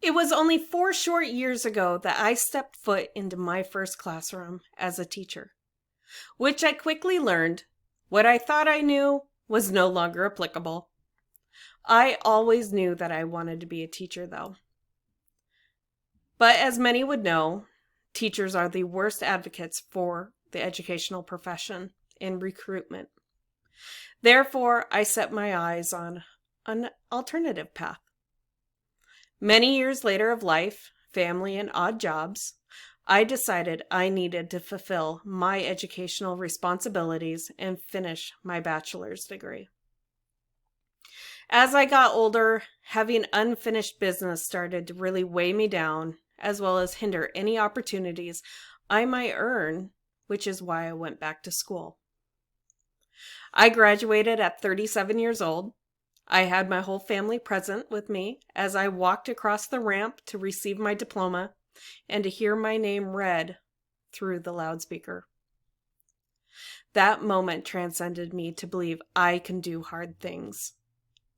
It was only 4 short years ago that I stepped foot into my first classroom as a teacher, which I quickly learned what I thought I knew was no longer applicable. I always knew that I wanted to be a teacher, though. But as many would know, teachers are the worst advocates for the educational profession in recruitment. Therefore, I set my eyes on an alternative path. Many years later of life, family, and odd jobs, I decided I needed to fulfill my educational responsibilities and finish my bachelor's degree. As I got older, having unfinished business started to really weigh me down, as well as hinder any opportunities I might earn, which is why I went back to school. I graduated at 37 years old. I had my whole family present with me as I walked across the ramp to receive my diploma and to hear my name read through the loudspeaker. That moment transcended me to believe I can do hard things,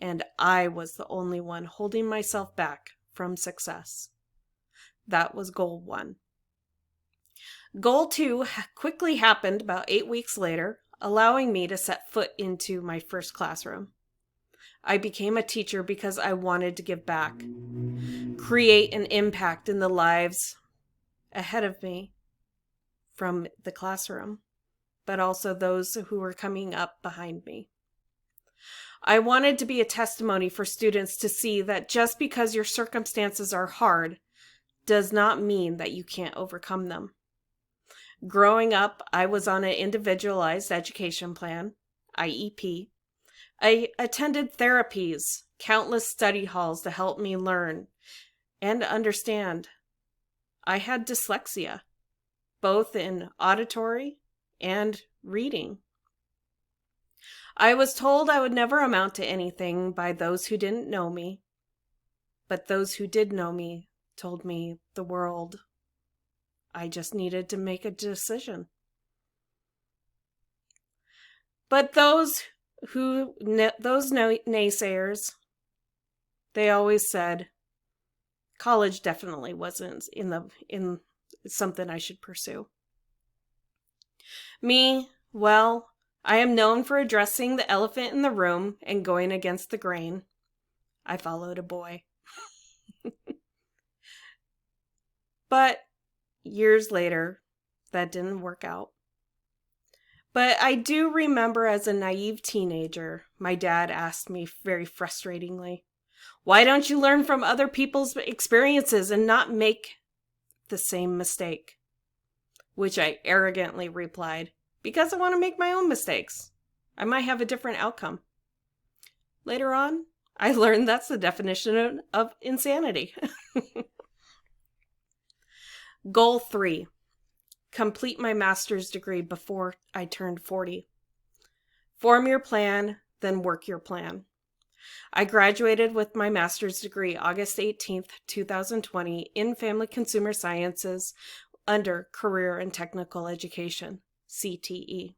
and I was the only one holding myself back from success. That was goal 1. Goal 2 quickly happened about 8 weeks later, allowing me to set foot into my first classroom. I became a teacher because I wanted to give back, create an impact in the lives ahead of me from the classroom, but also those who were coming up behind me. I wanted to be a testimony for students to see that just because your circumstances are hard does not mean that you can't overcome them. Growing up, I was on an individualized education plan, IEP. I attended therapies, countless study halls to help me learn and understand. I had dyslexia, both in auditory and reading. I was told I would never amount to anything by those who didn't know me, but those who did know me told me the world. I just needed to make a decision. But those naysayers, they always said college definitely wasn't in something I should pursue. Me, well, I am known for addressing the elephant in the room and going against the grain. I followed a boy. But years later, that didn't work out. But I do remember as a naive teenager, my dad asked me very frustratingly, "Why don't you learn from other people's experiences and not make the same mistake?" Which I arrogantly replied, "Because I want to make my own mistakes. I might have a different outcome." Later on, I learned that's the definition of insanity. Goal 3. Complete my master's degree before I turned 40. Form your plan, then work your plan. I graduated with my master's degree August 18th, 2020 in Family Consumer Sciences under Career and Technical Education, CTE.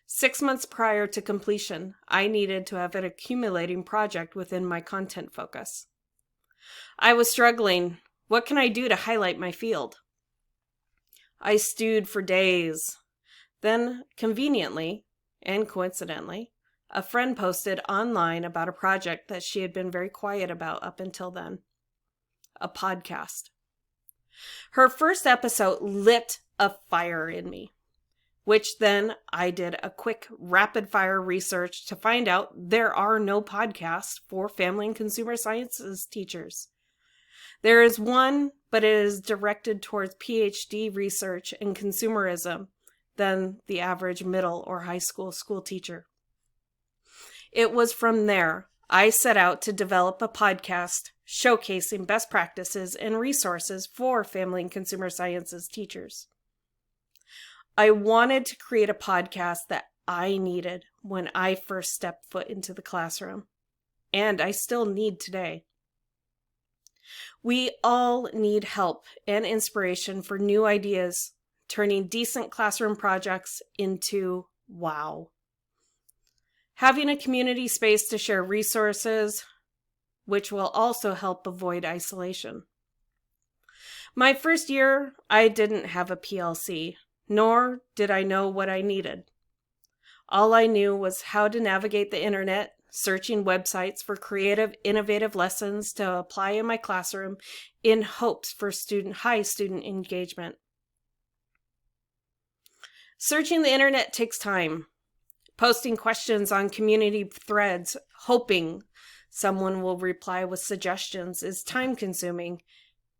6 months prior to completion, I needed to have an accumulating project within my content focus. I was struggling. What can I do to highlight my field? I stewed for days. Then, conveniently and coincidentally, a friend posted online about a project that she had been very quiet about up until then. A podcast. Her first episode lit a fire in me, which then I did a quick rapid-fire research to find out there are no podcasts for family and consumer sciences teachers. There is one, but it is directed towards PhD research and consumerism than the average middle or high school teacher. It was from there I set out to develop a podcast showcasing best practices and resources for family and consumer sciences teachers. I wanted to create a podcast that I needed when I first stepped foot into the classroom, and I still need today. We all need help and inspiration for new ideas, turning decent classroom projects into wow. Having a community space to share resources, which will also help avoid isolation. My first year, I didn't have a PLC, nor did I know what I needed. All I knew was how to navigate the internet, searching websites for creative, innovative lessons to apply in my classroom in hopes for high student engagement. Searching the internet takes time. Posting questions on community threads, hoping someone will reply with suggestions, is time-consuming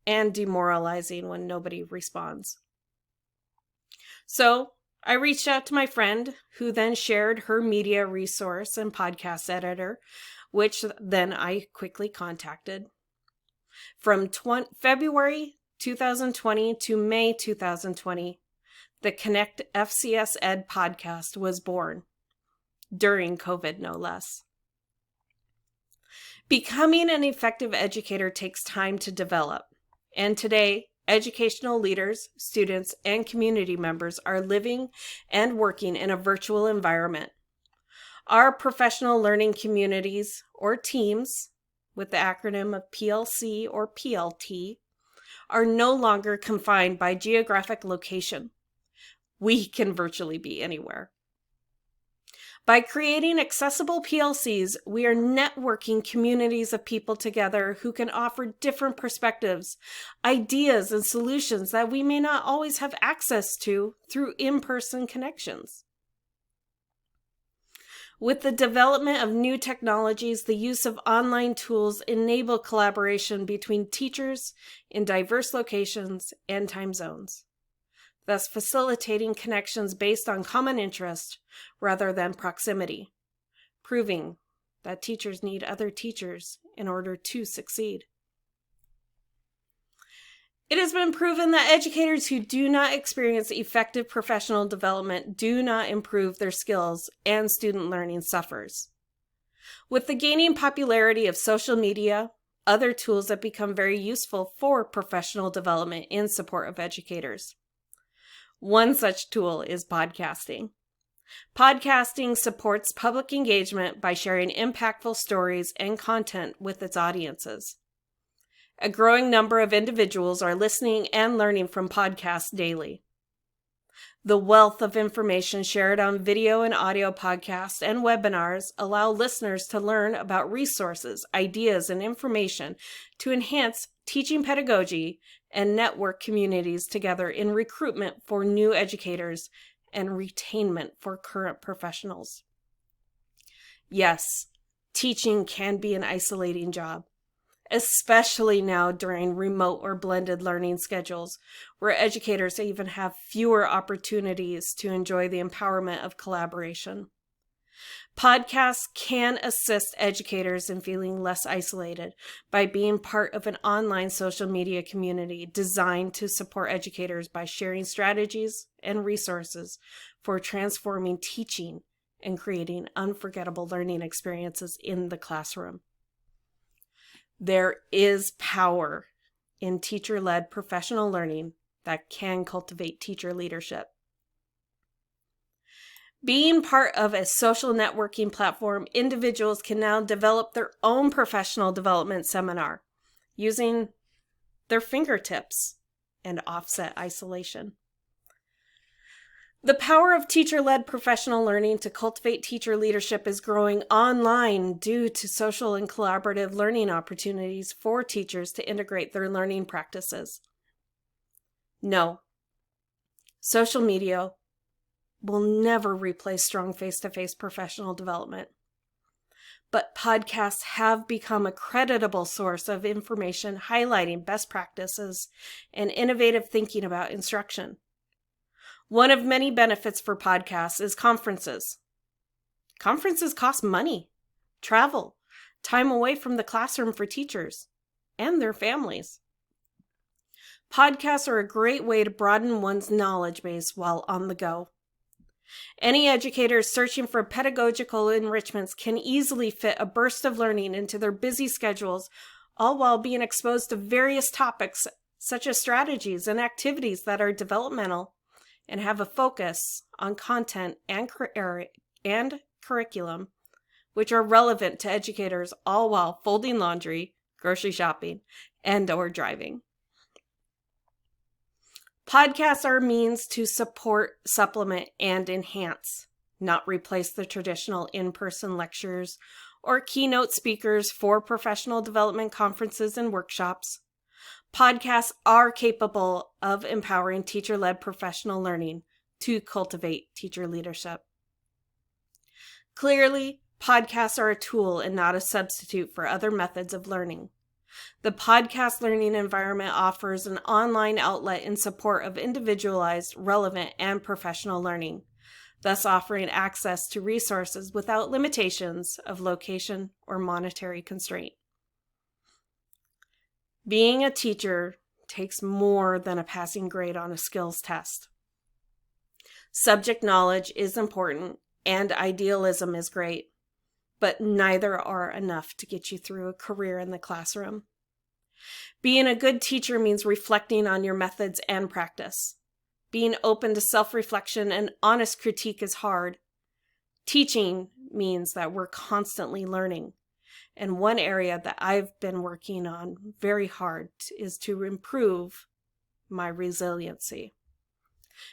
and demoralizing when nobody responds. So I reached out to my friend, who then shared her media resource and podcast editor, which then I quickly contacted. From February 2020 to May 2020, the Connect FCS Ed podcast was born, during COVID no less. Becoming an effective educator takes time to develop, and today, educational leaders, students, and community members are living and working in a virtual environment. Our professional learning communities, or teams, with the acronym of PLC or PLT, are no longer confined by geographic location. We can virtually be anywhere. By creating accessible PLCs, we are networking communities of people together who can offer different perspectives, ideas, and solutions that we may not always have access to through in-person connections. With the development of new technologies, the use of online tools enable collaboration between teachers in diverse locations and time zones, thus facilitating connections based on common interest rather than proximity, proving that teachers need other teachers in order to succeed. It has been proven that educators who do not experience effective professional development do not improve their skills, and student learning suffers. With the gaining popularity of social media, other tools have become very useful for professional development in support of educators. One such tool is podcasting. Podcasting supports public engagement by sharing impactful stories and content with its audiences. A growing number of individuals are listening and learning from podcasts daily. The wealth of information shared on video and audio podcasts and webinars allow listeners to learn about resources, ideas, and information to enhance teaching pedagogy and network communities together in recruitment for new educators and retainment for current professionals. Yes, teaching can be an isolating job, especially now during remote or blended learning schedules, where educators even have fewer opportunities to enjoy the empowerment of collaboration. Podcasts can assist educators in feeling less isolated by being part of an online social media community designed to support educators by sharing strategies and resources for transforming teaching and creating unforgettable learning experiences in the classroom. There is power in teacher-led professional learning that can cultivate teacher leadership. Being part of a social networking platform, individuals can now develop their own professional development seminar using their fingertips and offset isolation. The power of teacher-led professional learning to cultivate teacher leadership is growing online due to social and collaborative learning opportunities for teachers to integrate their learning practices. No, social media will never replace strong face-to-face professional development. But podcasts have become a creditable source of information highlighting best practices and innovative thinking about instruction. One of many benefits for podcasts is conferences. Conferences cost money, travel, time away from the classroom for teachers and their families. Podcasts are a great way to broaden one's knowledge base while on the go. Any educators searching for pedagogical enrichments can easily fit a burst of learning into their busy schedules, all while being exposed to various topics such as strategies and activities that are developmental and have a focus on content and curriculum which are relevant to educators, all while folding laundry, grocery shopping, and/or driving. Podcasts are a means to support, supplement, and enhance, not replace the traditional in-person lectures or keynote speakers for professional development conferences and workshops. Podcasts are capable of empowering teacher-led professional learning to cultivate teacher leadership. Clearly, podcasts are a tool and not a substitute for other methods of learning. The podcast learning environment offers an online outlet in support of individualized, relevant, and professional learning, thus offering access to resources without limitations of location or monetary constraint. Being a teacher takes more than a passing grade on a skills test. Subject knowledge is important and idealism is great, but neither are enough to get you through a career in the classroom. Being a good teacher means reflecting on your methods and practice. Being open to self-reflection and honest critique is hard. Teaching means that we're constantly learning. And one area that I've been working on very hard is to improve my resiliency.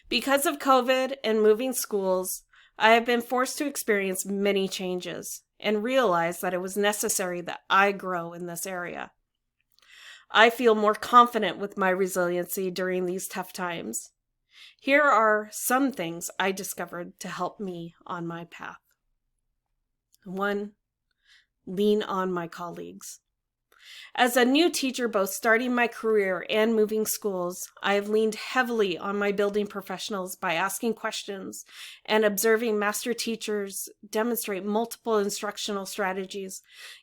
Because of COVID and moving schools, I have been forced to experience many changes and realize that it was necessary that I grow in this area. I feel more confident with my resiliency during these tough times. Here are some things I discovered to help me on my path. 1. Lean on my colleagues. As a new teacher, both starting my career and moving schools, I have leaned heavily on my building professionals by asking questions and observing master teachers demonstrate multiple instructional strategies,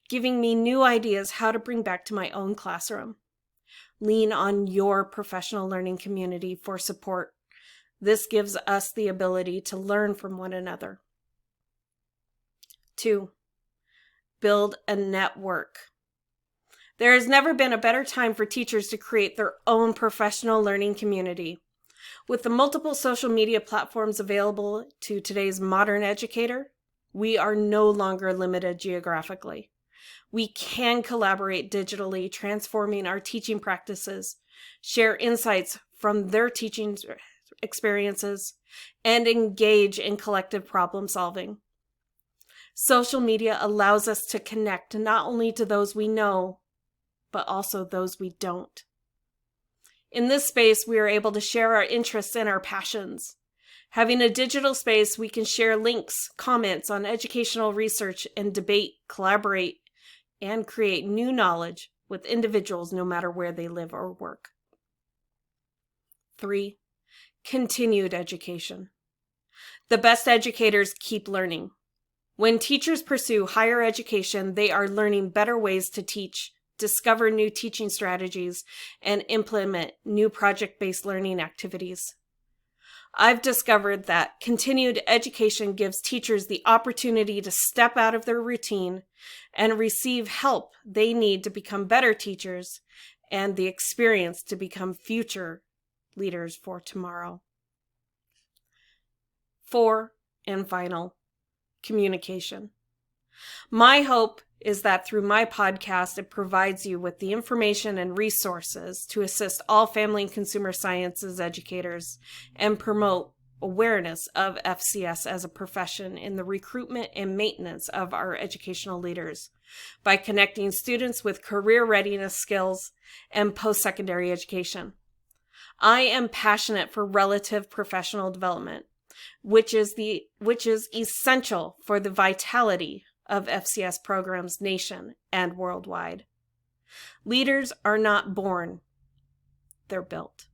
giving me new ideas how to bring back to my own classroom. Lean on your professional learning community for support. This gives us the ability to learn from one another. 2. Build a network. There has never been a better time for teachers to create their own professional learning community. With the multiple social media platforms available to today's modern educator, we are no longer limited geographically. We can collaborate digitally, transforming our teaching practices, share insights from their teaching experiences, and engage in collective problem solving. Social media allows us to connect not only to those we know, but also those we don't. In this space, we are able to share our interests and our passions. Having a digital space, we can share links, comments on educational research, and debate, collaborate, and create new knowledge with individuals no matter where they live or work. 3. Continued education. The best educators keep learning. When teachers pursue higher education, they are learning better ways to teach, discover new teaching strategies, and implement new project-based learning activities. I've discovered that continued education gives teachers the opportunity to step out of their routine and receive help they need to become better teachers and the experience to become future leaders for tomorrow. 4, and final, communication. My hope is that through my podcast, it provides you with the information and resources to assist all family and consumer sciences educators and promote awareness of FCS as a profession in the recruitment and maintenance of our educational leaders by connecting students with career readiness skills and post-secondary education. I am passionate for relative professional development, which is essential for the vitality of FCS programs nation and worldwide. Leaders are not born, they're built.